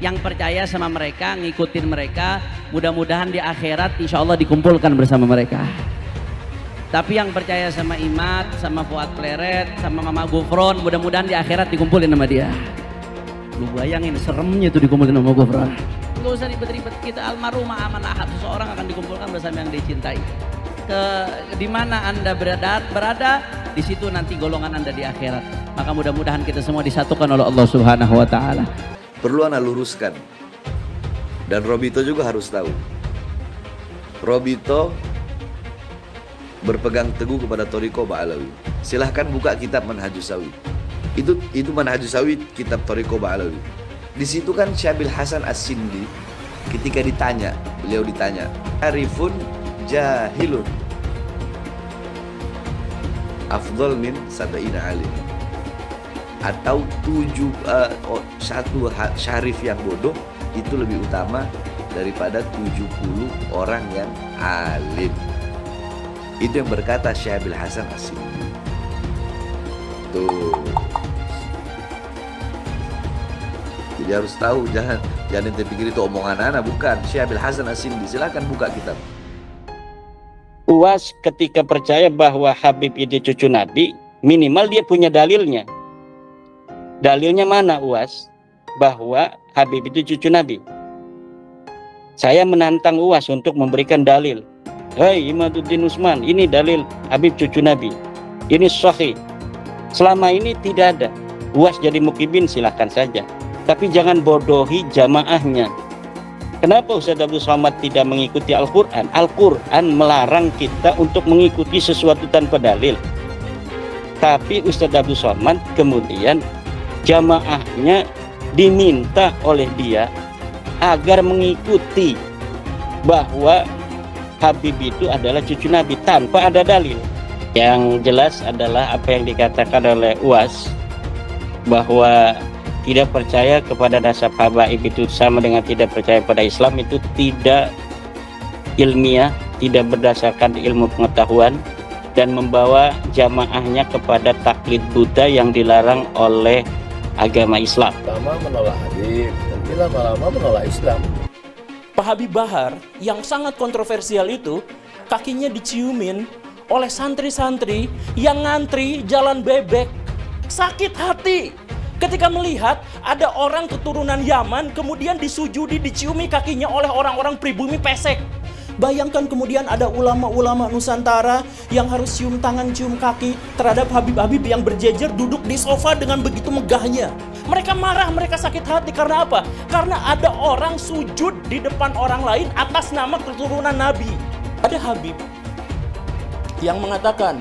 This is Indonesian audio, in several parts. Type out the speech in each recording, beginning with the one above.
Yang percaya sama mereka, ngikutin mereka, mudah-mudahan di akhirat insya Allah dikumpulkan bersama mereka. Tapi yang percaya sama Imat, sama Fuad Pleret, sama Mama Gufron, mudah-mudahan di akhirat dikumpulin sama dia. Lu bayangin seremnya tuh dikumpulin sama Gufron. Gak usah ribet-ribet, kita almarhumah aman ahad, seseorang akan dikumpulkan bersama yang dicintai. Di mana Anda berada, di situ nanti golongan Anda di akhirat. Maka mudah-mudahan kita semua disatukan oleh Allah Subhanahu wa taala. Perlu ana luruskan, dan Robito juga harus tahu. Robito berpegang teguh kepada Thariqah Ba'alawi. Silahkan buka kitab Manhajus Sawi. Itu Manhajus Sawi, kitab Thariqah Ba'alawi. Di situ kan Syabil Hasan As-Sindi ketika beliau ditanya, Arifun jahilun afdal min sab'ina alim, atau satu syarif yang bodoh itu lebih utama daripada 70 orang yang alim. Itu yang berkata Syabil Hasan As-Sindi. Tuh. Jadi harus tahu, jangan ente pikir itu omongan anak, bukan. Syabil Hasan As-Sindi, silakan buka kitab. UAS ketika percaya bahwa Habib itu cucu Nabi, minimal dia punya dalilnya. Dalilnya mana UAS? Bahwa Habib itu cucu Nabi. Saya menantang UAS untuk memberikan dalil. Hei Imaduddin Usman, ini dalil Habib cucu Nabi. Ini sahih. Selama ini tidak ada. UAS jadi mukibin silahkan saja. Tapi jangan bodohi jamaahnya. Kenapa Ustaz Abdul Somad tidak mengikuti Al-Quran? Al-Quran melarang kita untuk mengikuti sesuatu tanpa dalil. Tapi Ustaz Abdul Somad kemudian jamaahnya diminta oleh dia agar mengikuti bahwa Habib itu adalah cucu Nabi tanpa ada dalil. Yang jelas adalah apa yang dikatakan oleh UAS, bahwa tidak percaya kepada nasab habaib itu sama dengan tidak percaya pada Islam, itu tidak ilmiah, tidak berdasarkan ilmu pengetahuan, dan membawa jamaahnya kepada taklid buta yang dilarang oleh agama Islam. Lama menolak Habib, nanti lama-lama menolak Islam. Pak Habib Bahar yang sangat kontroversial itu kakinya diciumin oleh santri-santri yang ngantri jalan bebek. Sakit hati ketika melihat ada orang keturunan Yaman kemudian disujudi, diciumi kakinya oleh orang-orang pribumi pesek. Bayangkan kemudian ada ulama-ulama Nusantara yang harus cium tangan, cium kaki terhadap Habib-Habib yang berjejer duduk di sofa dengan begitu megahnya. Mereka marah, mereka sakit hati. Karena apa? Karena ada orang sujud di depan orang lain atas nama keturunan Nabi. Ada Habib yang mengatakan,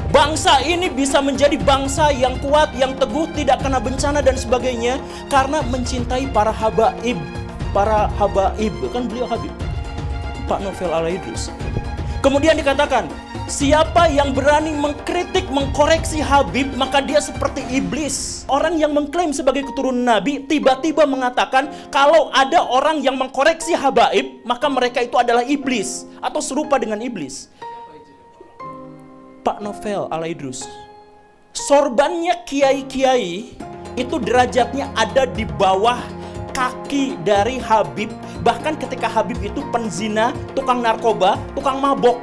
bangsa ini bisa menjadi bangsa yang kuat, yang teguh, tidak kena bencana dan sebagainya karena mencintai para habaib. Para habaib, kan beliau Habib, Pak Novel Al-Idrus. Kemudian dikatakan, siapa yang berani mengkritik, mengkoreksi Habib, maka dia seperti iblis. Orang yang mengklaim sebagai keturunan Nabi tiba-tiba mengatakan kalau ada orang yang mengkoreksi habaib, maka mereka itu adalah iblis atau serupa dengan iblis. Pak Novel Al-Idrus. Sorbannya kiai-kiai itu derajatnya ada di bawah kaki dari Habib. Bahkan ketika Habib itu penzina, tukang narkoba, tukang mabok.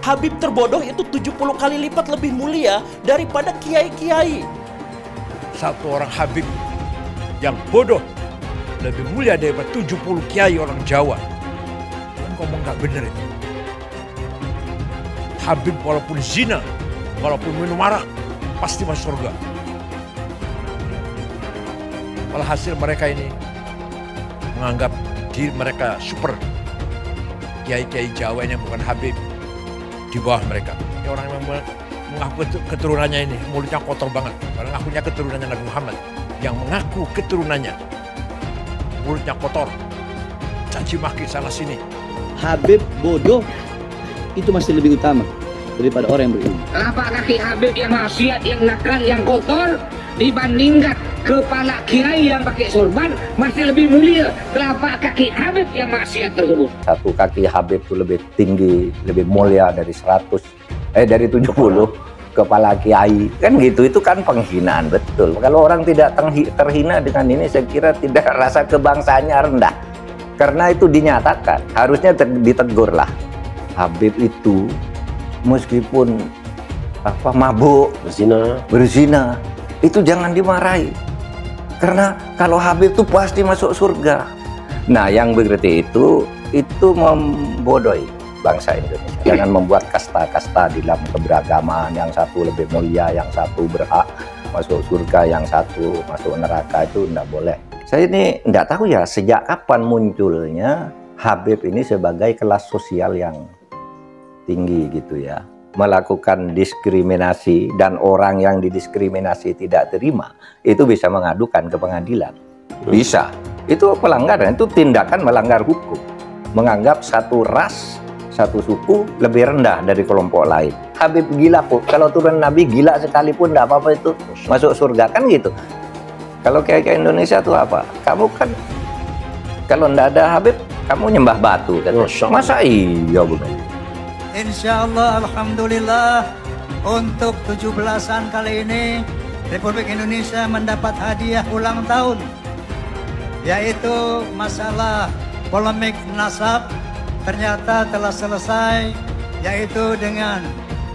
Habib terbodoh itu 70 kali lipat lebih mulia daripada kiai-kiai. Satu orang Habib yang bodoh lebih mulia daripada 70 kiai orang Jawa. Kan ngomong gak bener itu. Habib walaupun zina, walaupun minum arak, pasti masuk surga. Walhasil mereka ini menganggap diri mereka super. Kiai-kiai Jawa ini bukan Habib, di bawah mereka. Ini orang yang mengaku keturunannya ini, mulutnya kotor banget. Orang ngakunya keturunannya Nabi Muhammad. Yang mengaku keturunannya, mulutnya kotor, caci maki sana sini. Habib bodoh itu masih lebih utama daripada orang yang berilmu. Kenapa kaki Habib yang maksiat, yang nakal, yang kotor dibandingkan kepala kiai yang pakai sorban masih lebih mulia telapak kaki Habib yang maksiat tersebut? Satu kaki Habib itu lebih tinggi, lebih mulia dari 70. kepala kiai, kan gitu. Itu kan penghinaan betul. Kalau orang tidak terhina dengan ini, saya kira tidak, rasa kebangsaannya rendah. Karena itu dinyatakan, harusnya ditegur lah. Habib itu meskipun mabuk, berzina, itu jangan dimarahi. Karena kalau Habib itu pasti masuk surga. Nah, yang begitu itu membodohi bangsa Indonesia. Jangan membuat kasta-kasta di dalam keberagaman, yang satu lebih mulia, yang satu berhak masuk surga, yang satu masuk neraka, itu tidak boleh. Saya ini tidak tahu ya sejak kapan munculnya Habib ini sebagai kelas sosial yang tinggi gitu ya, melakukan diskriminasi, dan orang yang didiskriminasi tidak terima itu bisa mengadukan ke pengadilan. Bisa. Itu pelanggaran, itu tindakan melanggar hukum. Menganggap satu ras, satu suku lebih rendah dari kelompok lain. Habib gila kok, kalau turun Nabi gila sekalipun tidak apa-apa itu masuk surga, kan gitu. Kalau kayak Indonesia tuh apa? Kamu kan kalau tidak ada Habib, kamu nyembah batu kan? Masa iya benar? Insya Allah, alhamdulillah, untuk 17-an kali ini Republik Indonesia mendapat hadiah ulang tahun, yaitu masalah polemik nasab ternyata telah selesai, yaitu dengan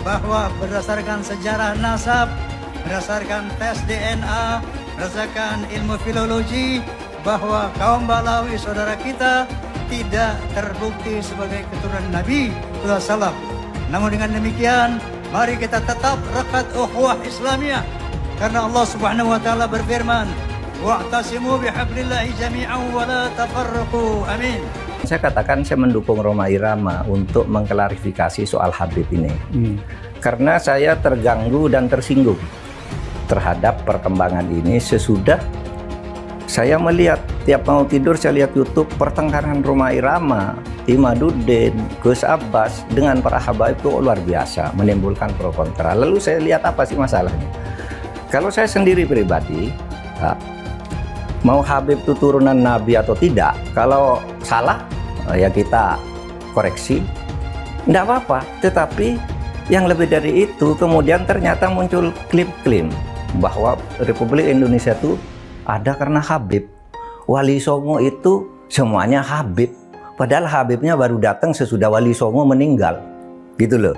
bahwa berdasarkan sejarah nasab, berdasarkan tes DNA, berdasarkan ilmu filologi, bahwa kaum Balawi saudara kita tidak terbukti sebagai keturunan Nabi SAW. Namun dengan demikian, mari kita tetap rekat ukhuwah Islamiyah, karena Allah Subhanahu wa taala berfirman, wa'tasimu bihablillahi jami'an wa la tafarraqu. Amin. Saya katakan saya mendukung Rhoma Irama untuk mengklarifikasi soal Habib ini. Karena saya terganggu dan tersinggung terhadap perkembangan ini sesudah saya melihat tiap mau tidur saya lihat YouTube pertengkaran Rhoma Irama, Imaduddin, Gus Abbas dengan para habaib itu luar biasa, menimbulkan pro kontra. Lalu saya lihat apa sih masalahnya. Kalau saya sendiri pribadi, mau Habib itu turunan Nabi atau tidak, kalau salah ya kita koreksi, tidak apa-apa. Tetapi yang lebih dari itu, kemudian ternyata muncul klaim-klaim bahwa Republik Indonesia itu ada karena Habib. Wali Songo itu semuanya Habib, padahal Habibnya baru datang sesudah Wali Songo meninggal, gitu loh.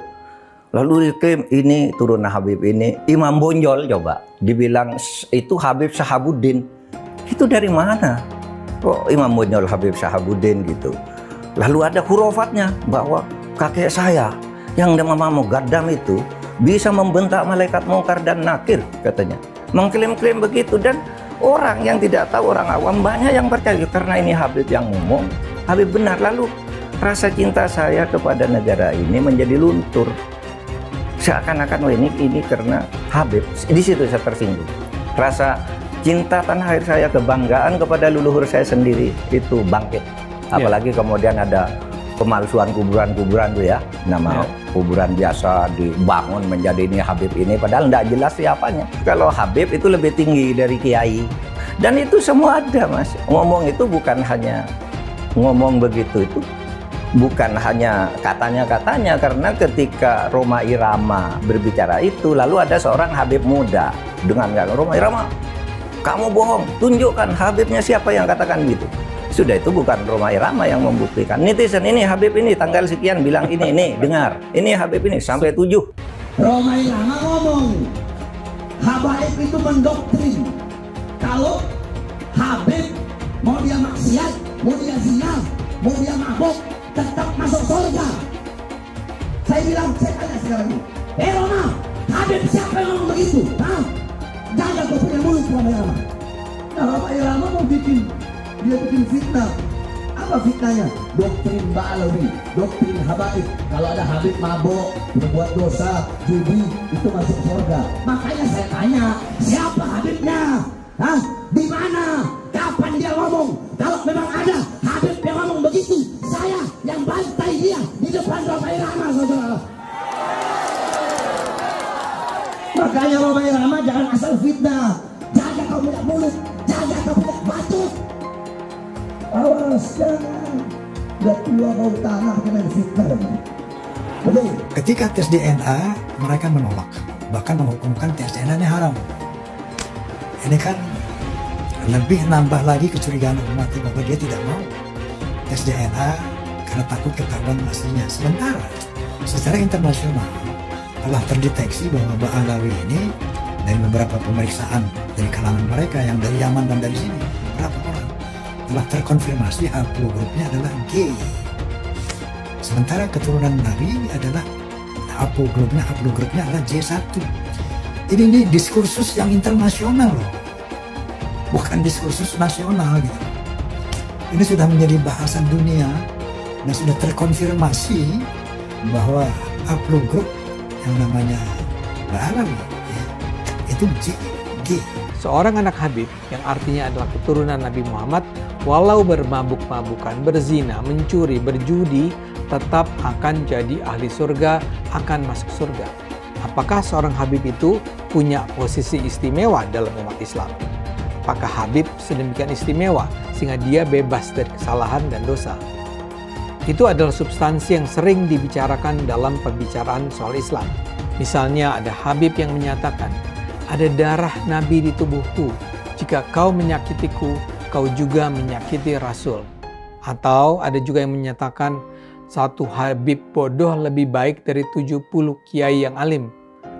Lalu diklaim ini turunan Habib ini. Imam Bonjol coba dibilang itu Habib Sahabuddin. Itu dari mana? Kok Imam Bonjol Habib Sahabuddin gitu? Lalu ada hurufatnya bahwa kakek saya yang nama Mugaddam itu bisa membentak malaikat mungkar dan nakir, katanya. Mengklaim-klaim begitu, dan orang yang tidak tahu, orang awam banyak yang percaya karena ini Habib yang ngomong, Habib benar. Lalu rasa cinta saya kepada negara ini menjadi luntur. Seakan-akan ini karena Habib. Di situ saya tersinggung. Rasa cinta tanah air saya, kebanggaan kepada leluhur saya sendiri itu bangkit. Apalagi kemudian ada pemalsuan kuburan-kuburan tuh ya, nama kuburan biasa dibangun menjadi ini Habib ini, padahal tidak jelas siapanya. Kalau Habib itu lebih tinggi dari kiai, dan itu semua ada, Mas. Ngomong itu bukan hanya ngomong begitu, itu bukan hanya katanya-katanya, karena ketika Rhoma Irama berbicara itu, lalu ada seorang Habib muda dengan Rhoma Irama, kamu bohong, tunjukkan Habibnya siapa yang katakan gitu. Sudah, itu bukan Rhoma Irama yang membuktikan. Netizen ini Habib ini tanggal sekian bilang ini dengar. Ini Habib ini sampai 7. Rhoma Irama ngomong, habaib itu mendoktrin. Kalau Habib mau dia maksiat, mau dia zina, mau dia mabuk, tetap masuk surga. Saya bilang, saya tanya sekarang ini, Rhoma, Habib siapa yang ngomong begitu? Jaga kau punya mulut, Rhoma Irama. Nah, Rhoma Irama mau dia bikin fitnah. Apa fitnahnya? Doktrin Ba'alawi, doktrin habaib. Kalau ada Habib mabuk, berbuat dosa, judi, itu masuk surga. Makanya saya tanya, siapa Habibnya? Di mana? Kapan dia ngomong? Kalau memang ada Habib yang ngomong begitu, saya yang bantai dia di depan Rhoma Irama, saudara. Makanya Rhoma Irama jangan asal fitnah. Jaga kau punya mulut, jaga kau punya batu. Awas, jangan. Udah tua kau tanah kena fitnah. Betul. Ketika tes DNA, mereka menolak bahkan menghukumkan tes DNA ini haram. Ini kan lebih nambah lagi kecurigaan umat bahwa dia tidak mau tes DNA karena takut ketahuan aslinya. Sementara secara internasional telah terdeteksi bahwa Ba'alawi ini dari beberapa pemeriksaan dari kalangan mereka yang dari Yaman dan dari sini, beberapa orang telah terkonfirmasi haplogrupnya adalah G. Sementara keturunan Nabi adalah haplogrupnya adalah J1. Ini diskursus yang internasional loh, bukan diskursus nasional gitu. Ini sudah menjadi bahasan dunia dan sudah terkonfirmasi bahwa haplogrup yang namanya Ba'alawi itu G. Seorang anak Habib yang artinya adalah keturunan Nabi Muhammad, walau bermabuk-mabukan, berzina, mencuri, berjudi, tetap akan jadi ahli surga, akan masuk surga. Apakah seorang Habib itu punya posisi istimewa dalam umat Islam? Apakah Habib sedemikian istimewa sehingga dia bebas dari kesalahan dan dosa? Itu adalah substansi yang sering dibicarakan dalam pembicaraan soal Islam. Misalnya ada Habib yang menyatakan, ada darah Nabi di tubuhku. Jika kau menyakitiku, kau juga menyakiti Rasul. Atau ada juga yang menyatakan, satu Habib bodoh lebih baik dari 70 kiai yang alim.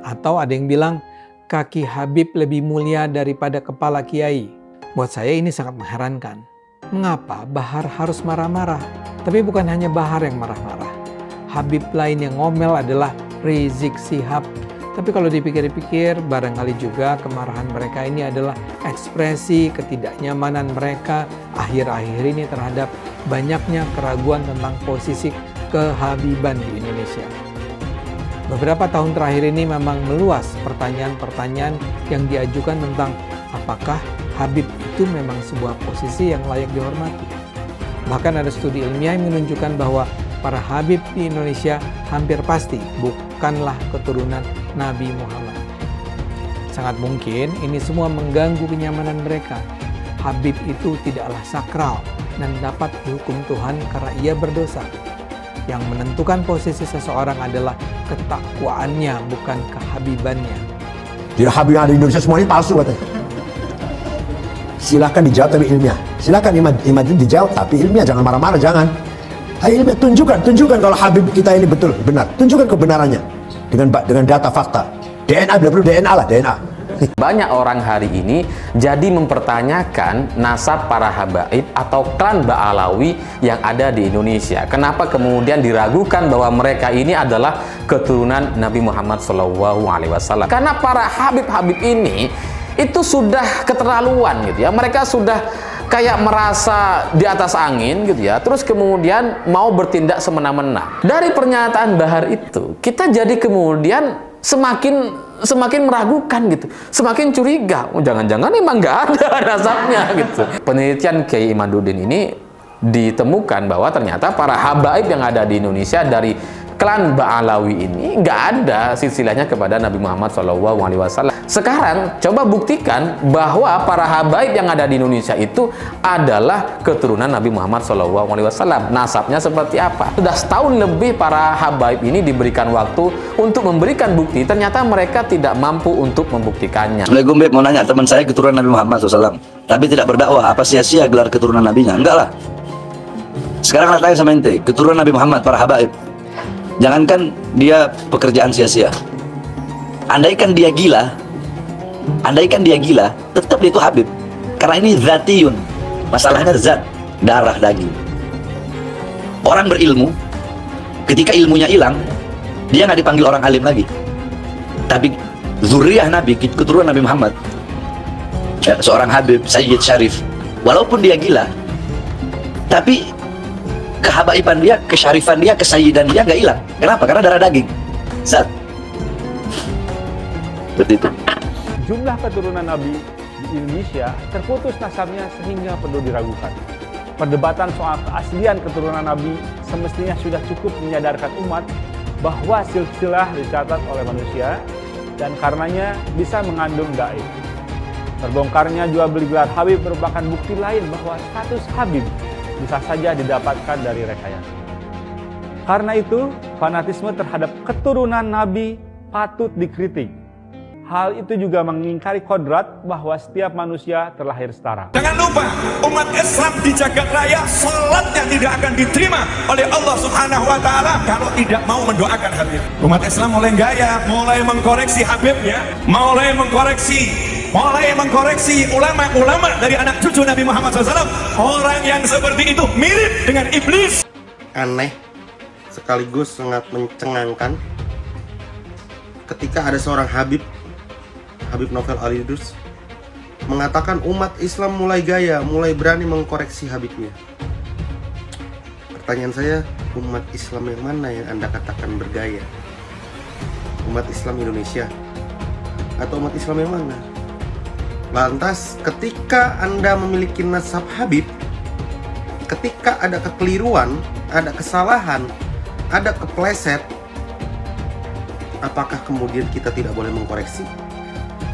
Atau ada yang bilang, kaki Habib lebih mulia daripada kepala kiai. Buat saya ini sangat mengherankan. Mengapa Bahar harus marah-marah? Tapi bukan hanya Bahar yang marah-marah. Habib lain yang ngomel adalah Rizik Syihab. Tapi kalau dipikir-pikir, barangkali juga kemarahan mereka ini adalah ekspresi ketidaknyamanan mereka akhir-akhir ini terhadap banyaknya keraguan tentang posisi kehabiban di Indonesia. Beberapa tahun terakhir ini memang meluas pertanyaan-pertanyaan yang diajukan tentang apakah Habib itu memang sebuah posisi yang layak dihormati. Bahkan ada studi ilmiah yang menunjukkan bahwa para Habib di Indonesia hampir pasti bukanlah keturunan Nabi Muhammad. Sangat mungkin ini semua mengganggu kenyamanan mereka. Habib itu tidaklah sakral dan dapat dihukum Tuhan karena ia berdosa. Yang menentukan posisi seseorang adalah ketakwaannya, bukan kehabibannya. Jadi Habib yang ada di Indonesia semua ini palsu katanya. Silakan dijawab tapi ilmiah. Silakan imam itu dijawab tapi ilmiah, jangan marah-marah, jangan. Ayo ilmiah, tunjukkan kalau Habib kita ini betul, benar. Tunjukkan kebenarannya dengan data fakta. DNA, bila perlu DNA lah, DNA. Banyak orang hari ini jadi mempertanyakan nasab para habaib atau klan Ba'alawi yang ada di Indonesia. Kenapa kemudian diragukan bahwa mereka ini adalah keturunan Nabi Muhammad SAW? Karena para habib-habib ini itu sudah keterlaluan gitu ya. Mereka sudah kayak merasa di atas angin gitu ya. Terus kemudian mau bertindak semena-mena. Dari pernyataan Bahar itu, kita jadi kemudian semakin meragukan gitu, semakin curiga. Oh, jangan-jangan emang nggak ada nasabnya gitu. Penelitian Kiai Imaduddin ini ditemukan bahwa ternyata para habaib yang ada di Indonesia dari klan Ba'alawi ini nggak ada silsilahnya kepada Nabi Muhammad SAW. Sekarang coba buktikan bahwa para habaib yang ada di Indonesia itu adalah keturunan Nabi Muhammad SAW. Nasabnya seperti apa? Sudah setahun lebih para habaib ini diberikan waktu untuk memberikan bukti. Ternyata mereka tidak mampu untuk membuktikannya. Assalamualaikum Beb, mau nanya, teman saya keturunan Nabi Muhammad SAW tapi tidak berdakwah, apa sia-sia gelar keturunan nabinya? Enggak lah. Sekarang tanya sama ente, keturunan Nabi Muhammad, para habaib, jangankan dia pekerjaan sia-sia, andaikan dia gila, tetap dia itu Habib. Karena ini zatiyun, masalahnya zat, darah, daging. Orang berilmu, ketika ilmunya hilang, dia nggak dipanggil orang alim lagi. Tapi zuriyah Nabi, keturunan Nabi Muhammad, seorang Habib, Sayyid Syarif, walaupun dia gila, tapi kehabaiban dia, kesyarifan dia, kesayyidan dia nggak hilang. Kenapa? Karena darah daging, zat. Seperti itu. Jumlah keturunan Nabi di Indonesia terputus nasabnya sehingga perlu diragukan. Perdebatan soal keaslian keturunan Nabi semestinya sudah cukup menyadarkan umat bahwa silsilah dicatat oleh manusia dan karenanya bisa mengandung gaib. Terbongkarnya jual beli gelar Habib merupakan bukti lain bahwa status Habib bisa saja didapatkan dari rekayasa. Karena itu, fanatisme terhadap keturunan Nabi patut dikritik. Hal itu juga mengingkari kodrat bahwa setiap manusia terlahir setara. Jangan lupa, umat Islam di jagat raya salatnya tidak akan diterima oleh Allah Subhanahu wa taala kalau tidak mau mendoakan Habib. Umat Islam mulai gaya, mulai mengkoreksi Habibnya, mulai mengkoreksi ulama-ulama dari anak cucu Nabi Muhammad SAW. Orang yang seperti itu mirip dengan iblis. Aneh sekaligus sangat mencengangkan ketika ada seorang Habib Novel Al-Idrus mengatakan umat Islam mulai gaya, mulai berani mengkoreksi Habibnya. Pertanyaan saya, umat Islam yang mana yang Anda katakan bergaya? Umat Islam Indonesia atau umat Islam yang mana? Lantas ketika Anda memiliki nasab Habib, ketika ada kekeliruan, ada kesalahan, ada kepleset, apakah kemudian kita tidak boleh mengkoreksi?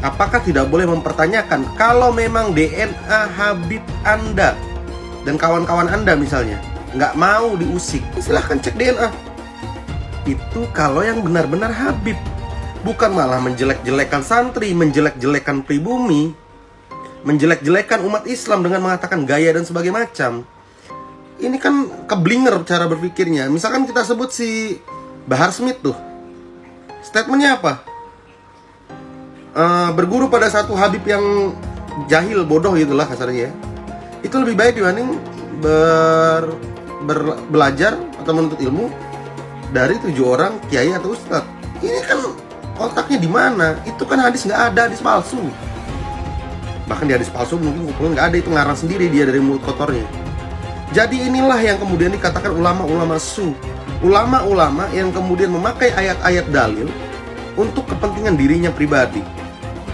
Apakah tidak boleh mempertanyakan kalau memang DNA Habib Anda dan kawan-kawan Anda misalnya nggak mau diusik, silahkan cek DNA. Itu kalau yang benar-benar Habib, bukan malah menjelek-jelekan santri, menjelek-jelekan pribumi, menjelek-jelekan umat Islam dengan mengatakan gaya dan sebagainya macam. Ini kan keblinger cara berpikirnya. Misalkan kita sebut si Bahar Smith tuh, statementnya apa? Berguru pada satu Habib yang jahil, bodoh gitulah kasarnya ya. Itu lebih baik dibanding belajar atau menuntut ilmu dari 7 orang kiai atau ustadz. Ini kan otaknya di mana? Itu kan hadis nggak ada, hadis palsu. Bahkan di hadis palsu mungkin nggak ada, itu ngarang sendiri dia dari mulut kotornya. Jadi inilah yang kemudian dikatakan ulama-ulama su, ulama-ulama yang kemudian memakai ayat-ayat dalil untuk kepentingan dirinya pribadi.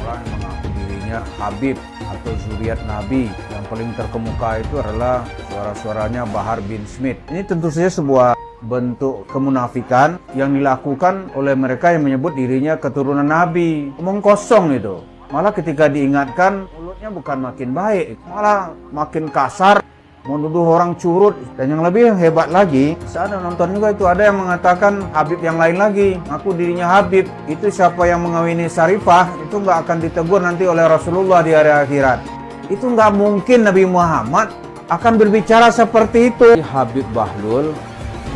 Orang yang mengaku dirinya Habib atau zuriat Nabi, yang paling terkemuka itu adalah suara-suaranya Bahar bin Smith. Ini tentu saja sebuah bentuk kemunafikan yang dilakukan oleh mereka yang menyebut dirinya keturunan Nabi. Omong kosong itu. Malah ketika diingatkan, mulutnya bukan makin baik, malah makin kasar, menuduh orang curut. Dan yang lebih hebat lagi, saya ada nonton juga itu, ada yang mengatakan Habib yang lain lagi, ngaku dirinya Habib. Itu siapa yang mengawini Syarifah, itu nggak akan ditegur nanti oleh Rasulullah di hari akhirat. Itu nggak mungkin Nabi Muhammad akan berbicara seperti itu. Habib Bahlul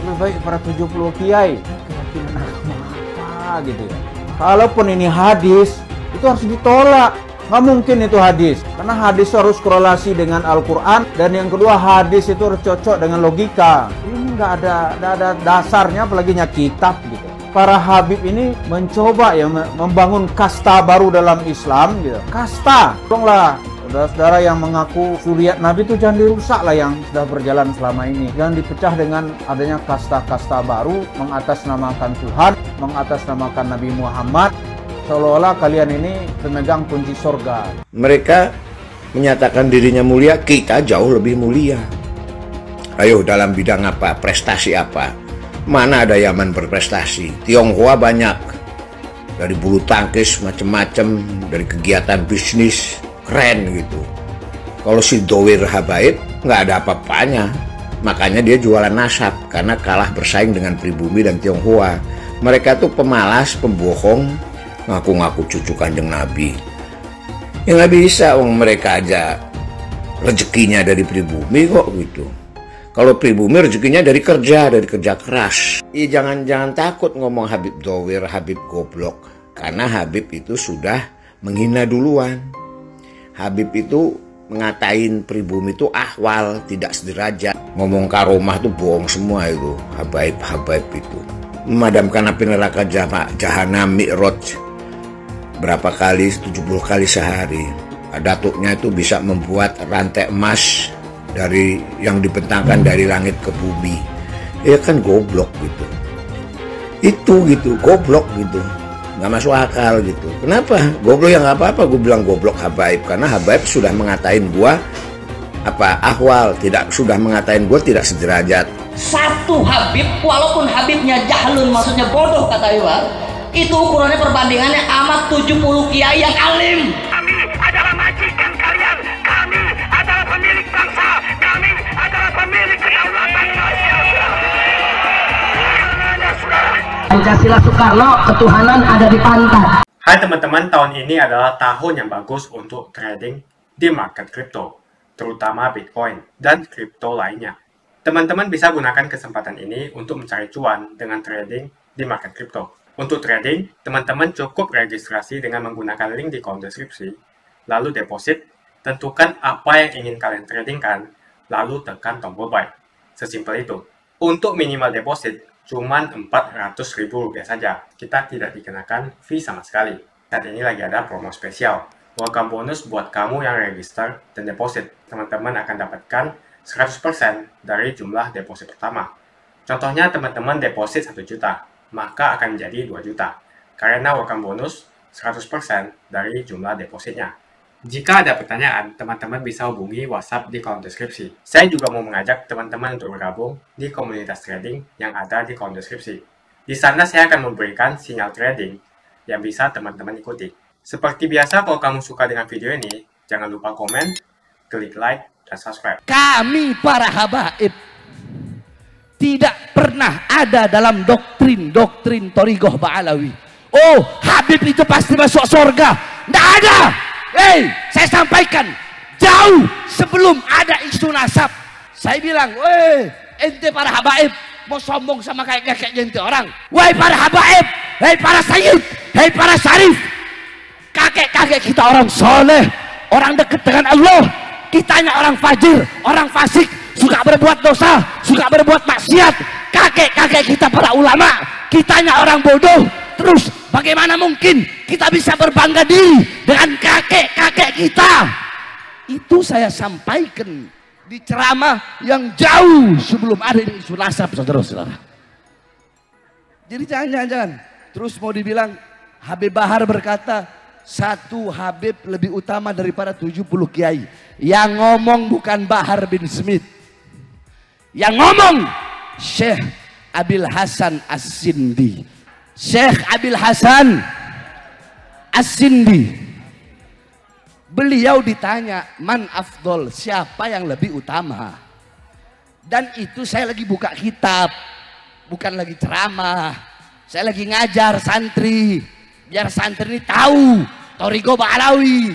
lebih baik para 70 kiai. Keyakinan agama apa gitu ya. Kalaupun ini hadis, itu harus ditolak. Nggak mungkin itu hadis, karena hadis harus korelasi dengan Al-Quran, dan yang kedua hadis itu harus cocok dengan logika. Ini nggak ada dasarnya, apalagi kitab gitu. Para Habib ini mencoba ya membangun kasta baru dalam Islam gitu. Kasta, tolonglah saudara-saudara yang mengaku zuriat Nabi itu jangan dirusak lah yang sudah berjalan selama ini. Jangan dipecah dengan adanya kasta-kasta baru, mengatasnamakan Tuhan, mengatasnamakan Nabi Muhammad. Seolah-olah kalian ini pemegang kunci surga. Mereka menyatakan dirinya mulia, kita jauh lebih mulia. Ayo dalam bidang apa, prestasi apa? Mana ada Yaman berprestasi? Tionghoa banyak. Dari bulu tangkis macam-macam, dari kegiatan bisnis, keren gitu. Kalau si Dowir Habaib nggak ada apa-apanya. Makanya dia jualan nasab, karena kalah bersaing dengan pribumi dan Tionghoa. Mereka tuh pemalas, pembohong, ngaku-ngaku cucu Kanjeng Nabi. Ya nggak bisa, mereka aja rezekinya dari pribumi kok gitu. Kalau pribumi rezekinya dari kerja keras. Ya jangan takut ngomong Habib Dowir, Habib goblok, karena Habib itu sudah menghina duluan. Habib itu ngatain pribumi itu ahwal, tidak sederajat. Ngomong karomah tuh bohong semua itu, habaib itu. Memadamkan api neraka jahanam mi'raj berapa kali, 70 kali sehari. Datuknya itu bisa membuat rantai emas dari yang dibentangkan dari langit ke bumi. Ya kan goblok gitu. Itu gitu, goblok gitu. Nggak masuk akal gitu. Kenapa? Goblok yang nggak apa-apa, gue bilang goblok habaib. Karena habaib sudah mengatain gua ahwal, sudah mengatain gua tidak sederajat. Satu Habib, walaupun Habibnya jahlun, maksudnya bodoh kata Iwan, itu ukurannya perbandingannya amat 70 kiai yang alim. Kami adalah majikan kalian. Kami adalah pemilik bangsa. Kami adalah pemilik kedaulatan nasional. Pancasila Soekarno, ketuhanan ada di pantat. Hai teman-teman, tahun ini adalah tahun yang bagus untuk trading di market kripto, terutama Bitcoin dan kripto lainnya. Teman-teman bisa gunakan kesempatan ini untuk mencari cuan dengan trading di market kripto. Untuk trading, teman-teman cukup registrasi dengan menggunakan link di kolom deskripsi, lalu deposit, tentukan apa yang ingin kalian tradingkan, lalu tekan tombol buy. Sesimpel itu. Untuk minimal deposit, cuman Rp400.000 saja. Kita tidak dikenakan fee sama sekali. Saat ini lagi ada promo spesial. Welcome bonus buat kamu yang register dan deposit. Teman-teman akan dapatkan 100% dari jumlah deposit pertama. Contohnya teman-teman deposit 1 juta, maka akan menjadi 2 juta. Karena welcome bonus 100% dari jumlah depositnya. Jika ada pertanyaan, teman-teman bisa hubungi WhatsApp di kolom deskripsi. Saya juga mau mengajak teman-teman untuk bergabung di komunitas trading yang ada di kolom deskripsi. Di sana saya akan memberikan sinyal trading yang bisa teman-teman ikuti. Seperti biasa, kalau kamu suka dengan video ini, jangan lupa komen, klik like, dan subscribe. Kami para habaib tidak pernah ada dalam doktrin Thariqah Ba'alawi. Oh, Habib itu pasti masuk surga. Tidak ada. Saya sampaikan jauh sebelum ada isu nasab. Saya bilang, ente para habaib mau sombong sama kayak ente orang. Wahai para habaib, wahai para sayyid, wahai para syarif, kakek-kakek kita orang soleh, orang dekat dengan Allah. Kitanya orang fajir, orang fasik, suka berbuat dosa, suka berbuat maksiat. Kakek-kakek kita para ulama, kitanya orang bodoh. Terus bagaimana mungkin kita bisa berbangga diri dengan kakek-kakek kita? Itu saya sampaikan di ceramah yang jauh sebelum ada isu nasab, saudara-saudara. Jadi jangan. Terus mau dibilang Habib Bahar berkata, satu Habib lebih utama daripada 70 kiai. Yang ngomong bukan Bahar bin Smith. Yang ngomong Syekh Abil Hasan As-Sindi. Syekh Abil Hasan As-Sindi. Beliau ditanya, man afdol, siapa yang lebih utama? Dan itu saya lagi buka kitab, bukan lagi ceramah. Saya lagi ngajar santri, biar santri ini tahu Thariqah Ba'alawi.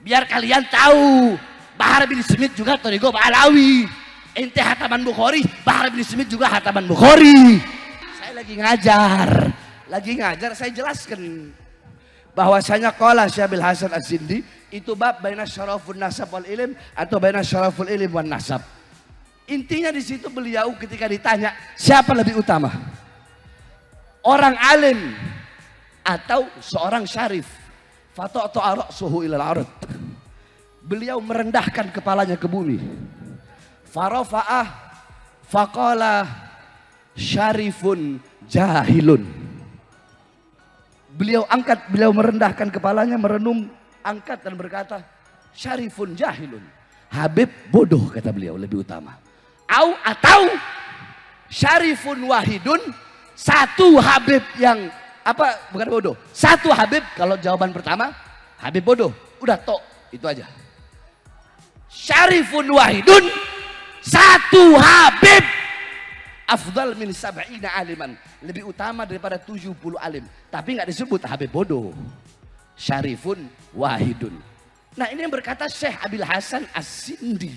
Biar kalian tahu Bahar bin Smith juga Thariqah Ba'alawi. Ente hataman Bukhari, Bahar bin Smith juga hataman Bukhari. Lagi ngajar, saya jelaskan bahwasanya qala Syabil Hasan As-Sindi itu bab baina syarafun nasab wal ilm atau baina syaraful ilm wan nasab. Intinya di situ beliau ketika ditanya siapa lebih utama, orang alim atau seorang syarif, fata'ta ra'suhu ilal ard. Beliau merendahkan kepalanya ke bumi. Farafa'ah faqala syarifun jahilun. Beliau merendahkan kepalanya, merenung, angkat dan berkata, syarifun jahilun. Habib bodoh, kata beliau, lebih utama. Atau syarifun wahidun, satu Habib yang bukan bodoh. Satu Habib, kalau jawaban pertama, Habib bodoh. Udah tok, itu aja. Syarifun wahidun, satu Habib afdal min sab'ina aliman, lebih utama daripada 70 alim. Tapi nggak disebut Habib bodoh. Syarifun wahidun. Nah, ini yang berkata Syekh Abil Hasan As-Sindi.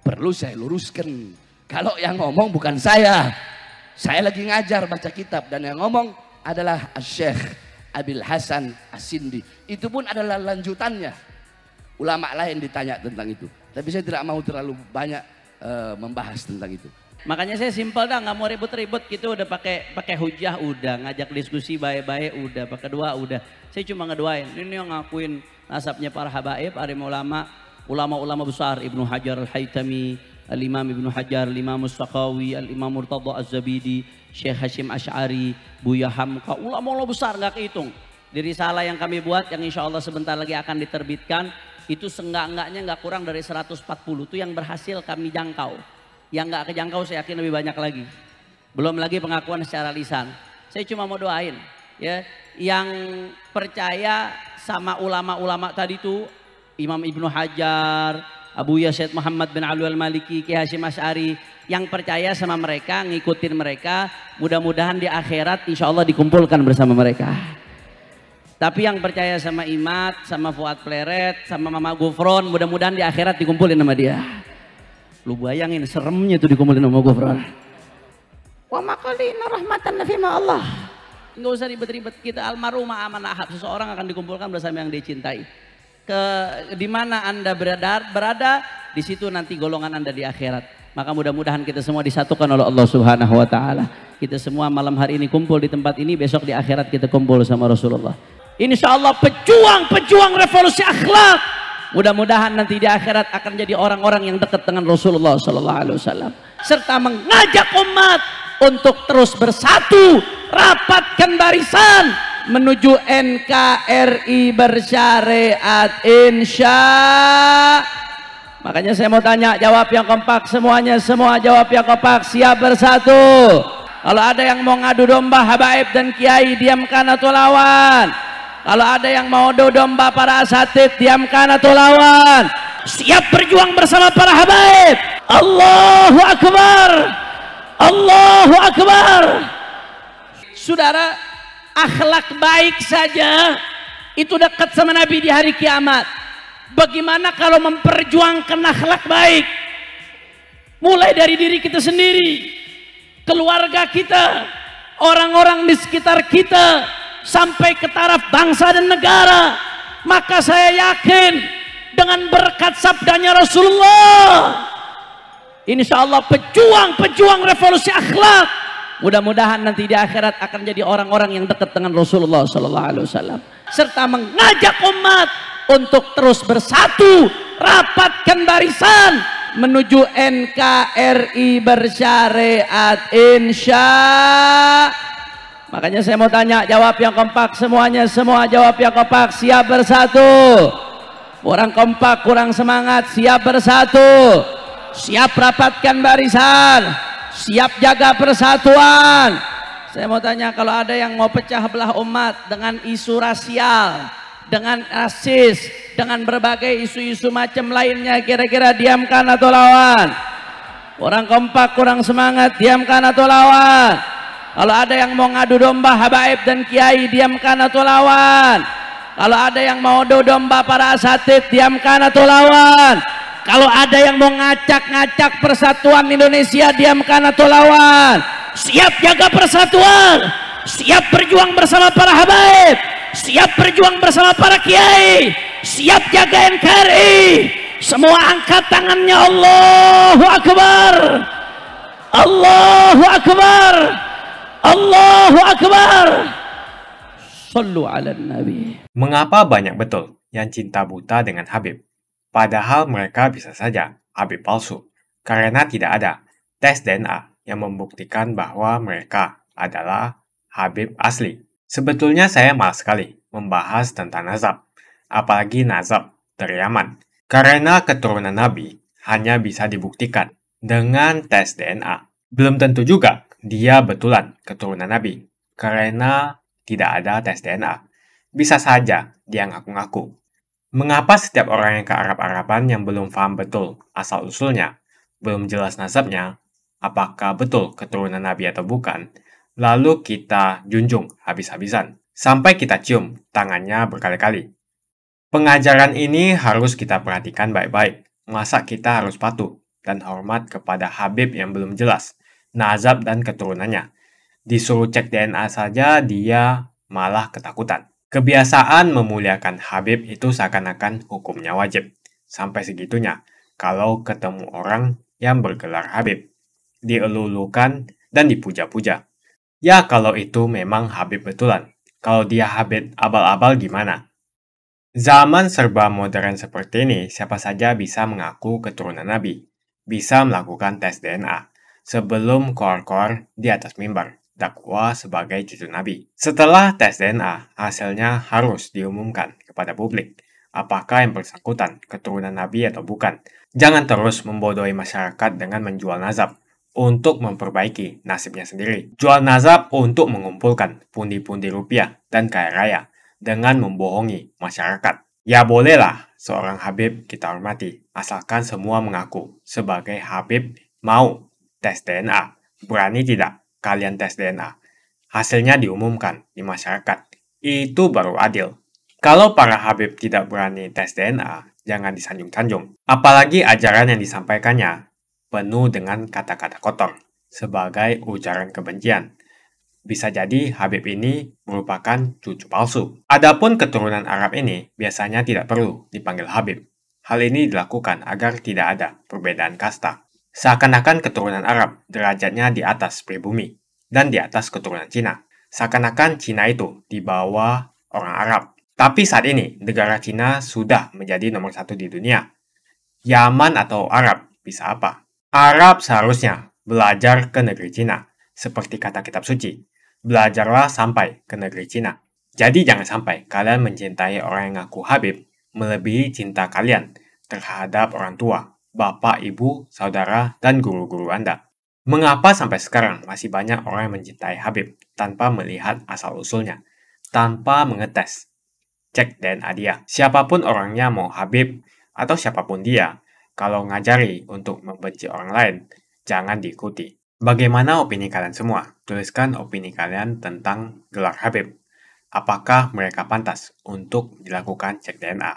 Perlu saya luruskan, kalau yang ngomong bukan saya. Saya lagi ngajar baca kitab dan yang ngomong adalah Syekh Abil Hasan As-Sindi. Itu pun adalah lanjutannya. Ulama lain ditanya tentang itu. Tapi saya tidak mau terlalu banyak membahas tentang itu. Makanya saya simpel dah, nggak mau ribut-ribut gitu, udah pakai hujah, udah ngajak diskusi baik-baik, udah pakai dua, udah. Saya cuma ngedoain. Ini yang ngakuin nasabnya para habaib, alim ulama besar, Ibnu Hajar Al-Haytami, Al-Imam Ibnu Hajar, Al-Imam As-Sakhawi, Al-Imam Murtada Az-Zabidi, Syekh Hashim Asy'ari, Buya Hamka, ulama besar nggak kehitung. Di risalah yang kami buat, yang insya Allah sebentar lagi akan diterbitkan, itu seenggak-enggaknya nggak kurang dari 140, itu yang berhasil kami jangkau. Yang nggak kejangkau saya yakin lebih banyak lagi. Belum lagi pengakuan secara lisan. Saya cuma mau doain ya, yang percaya sama ulama-ulama tadi itu, Imam Ibnu Hajar, Abu Yazid Muhammad bin Ali Al-Maliki, Ki Hashim Asy'ari, yang percaya sama mereka, ngikutin mereka, mudah-mudahan di akhirat insya Allah dikumpulkan bersama mereka. Tapi yang percaya sama Imat, sama Fuad Pleret, sama Mama Gufron, mudah-mudahan di akhirat dikumpulin sama dia. Lu bayangin seremnya tuh dikumpulin sama Gufron. Wa maqalina rahmatan fima Allah. Enggak usah ribet-ribet, kita almarhumah amanah ahab, seseorang akan dikumpulkan bersama yang dicintai. Di mana Anda berada, di situ nanti golongan Anda di akhirat. Maka mudah-mudahan kita semua disatukan oleh Allah Subhanahu wa taala. Kita semua malam hari ini kumpul di tempat ini, besok di akhirat kita kumpul sama Rasulullah. Insya Allah pejuang revolusi akhlak. Mudah-mudahan nanti di akhirat akan jadi orang-orang yang dekat dengan Rasulullah Sallallahu Alaihi Wasallam, serta mengajak umat untuk terus bersatu, rapatkan barisan menuju NKRI bersyariat insya. Makanya saya mau tanya, jawab yang kompak semuanya, semua jawab yang kompak, siap bersatu. Kalau ada yang mau ngadu domba habaib dan kiai, diamkan atau lawan. Kalau ada yang mau adu domba para asatid, diamkan atau lawan. Siap berjuang bersama para habaib. Allahu Akbar, Allahu Akbar. Saudara, akhlak baik saja itu dekat sama Nabi di hari kiamat. Bagaimana kalau memperjuangkan akhlak baik? Mulai dari diri kita sendiri, keluarga kita, orang-orang di sekitar kita, sampai ke taraf bangsa dan negara. Maka saya yakin dengan berkat sabdanya Rasulullah, insya Allah pejuang revolusi akhlak, mudah-mudahan nanti di akhirat akan jadi orang-orang yang dekat dengan Rasulullah Sallallahu Alaihi Wasallam, serta mengajak umat untuk terus bersatu, rapatkan barisan menuju NKRI bersyariat insya. Makanya saya mau tanya, jawab yang kompak semuanya, semua jawab yang kompak, siap bersatu. Kurang kompak, kurang semangat, siap bersatu. Siap rapatkan barisan, siap jaga persatuan. Saya mau tanya, kalau ada yang mau pecah belah umat dengan isu rasial, dengan rasis, dengan berbagai isu-isu macam lainnya, kira-kira diamkan atau lawan? Kurang kompak, kurang semangat, diamkan atau lawan? Kalau ada yang mau ngadu domba habaib dan kiai, diamkan atau lawan? Kalau ada yang mau adu domba para asatid, diamkan atau lawan? Kalau ada yang mau ngacak-ngacak persatuan Indonesia, diamkan atau lawan? Siap jaga persatuan, siap berjuang bersama para habaib, siap berjuang bersama para kiai, siap jaga NKRI. Semua angkat tangannya, Allahu Akbar, Allahu Akbar, Allahu Akbar. Sallu ala Nabi. Mengapa banyak betul yang cinta buta dengan Habib? Padahal mereka bisa saja Habib palsu, karena tidak ada tes DNA yang membuktikan bahwa mereka adalah Habib asli. Sebetulnya saya malas sekali membahas tentang nazab, apalagi nazab dari Yaman, karena keturunan Nabi hanya bisa dibuktikan dengan tes DNA. Belum tentu juga dia betulan keturunan Nabi, karena tidak ada tes DNA. Bisa saja dia ngaku-ngaku. Mengapa setiap orang yang ke Arab-Araban yang belum paham betul asal-usulnya, belum jelas nasabnya, apakah betul keturunan Nabi atau bukan, lalu kita junjung habis-habisan, sampai kita cium tangannya berkali-kali? Pengajaran ini harus kita perhatikan baik-baik. Masa kita harus patuh dan hormat kepada Habib yang belum jelas nazab dan keturunannya? Disuruh cek DNA saja dia malah ketakutan. Kebiasaan memuliakan Habib itu seakan-akan hukumnya wajib. Sampai segitunya kalau ketemu orang yang bergelar Habib, dielulukan dan dipuja-puja. Ya kalau itu memang Habib betulan. Kalau dia Habib abal-abal gimana? Zaman serba modern seperti ini, siapa saja bisa mengaku keturunan Nabi, bisa melakukan tes DNA sebelum koar-koar di atas mimbar dakwah sebagai cucu Nabi. Setelah tes DNA, hasilnya harus diumumkan kepada publik apakah yang bersangkutan keturunan Nabi atau bukan. Jangan terus membodohi masyarakat dengan menjual nazab untuk memperbaiki nasibnya sendiri. Jual nazab untuk mengumpulkan pundi-pundi rupiah dan kaya raya dengan membohongi masyarakat. Ya bolehlah seorang Habib kita hormati, asalkan semua mengaku sebagai Habib mau tes DNA. Berani tidak kalian tes DNA? Hasilnya diumumkan di masyarakat. Itu baru adil. Kalau para Habib tidak berani tes DNA, jangan disanjung-sanjung. Apalagi ajaran yang disampaikannya penuh dengan kata-kata kotor sebagai ujaran kebencian. Bisa jadi Habib ini merupakan cucu palsu. Adapun keturunan Arab ini biasanya tidak perlu dipanggil Habib. Hal ini dilakukan agar tidak ada perbedaan kasta. Seakan-akan keturunan Arab derajatnya di atas pribumi dan di atas keturunan Cina. Seakan-akan Cina itu di bawah orang Arab. Tapi saat ini negara Cina sudah menjadi nomor 1 di dunia. Yaman atau Arab bisa apa? Arab seharusnya belajar ke negeri Cina. Seperti kata kitab suci. Belajarlah sampai ke negeri Cina. Jadi jangan sampai kalian mencintai orang yang ngaku Habib melebihi cinta kalian terhadap orang tua, bapak, ibu, saudara, dan guru-guru Anda. Mengapa sampai sekarang masih banyak orang yang mencintai Habib tanpa melihat asal-usulnya, tanpa mengetes, cek DNA dia. Siapapun orangnya, mau Habib atau siapapun dia, kalau ngajari untuk membenci orang lain, jangan diikuti. Bagaimana opini kalian semua? Tuliskan opini kalian tentang gelar Habib. Apakah mereka pantas untuk dilakukan cek DNA?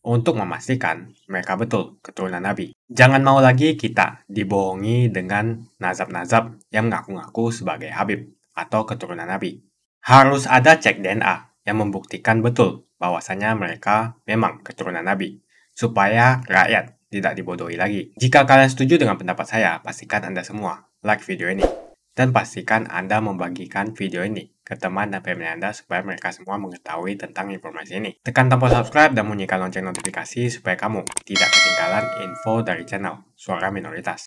Untuk memastikan mereka betul keturunan Nabi. Jangan mau lagi kita dibohongi dengan nazab-nazab yang mengaku-ngaku sebagai Habib atau keturunan Nabi. Harus ada cek DNA yang membuktikan betul bahwasanya mereka memang keturunan Nabi, supaya rakyat tidak dibodohi lagi. Jika kalian setuju dengan pendapat saya, pastikan Anda semua like video ini. Dan pastikan Anda membagikan video ini ke teman dan family Anda supaya mereka semua mengetahui tentang informasi ini. Tekan tombol subscribe dan bunyikan lonceng notifikasi supaya kamu tidak ketinggalan info dari channel Suara Minoritas.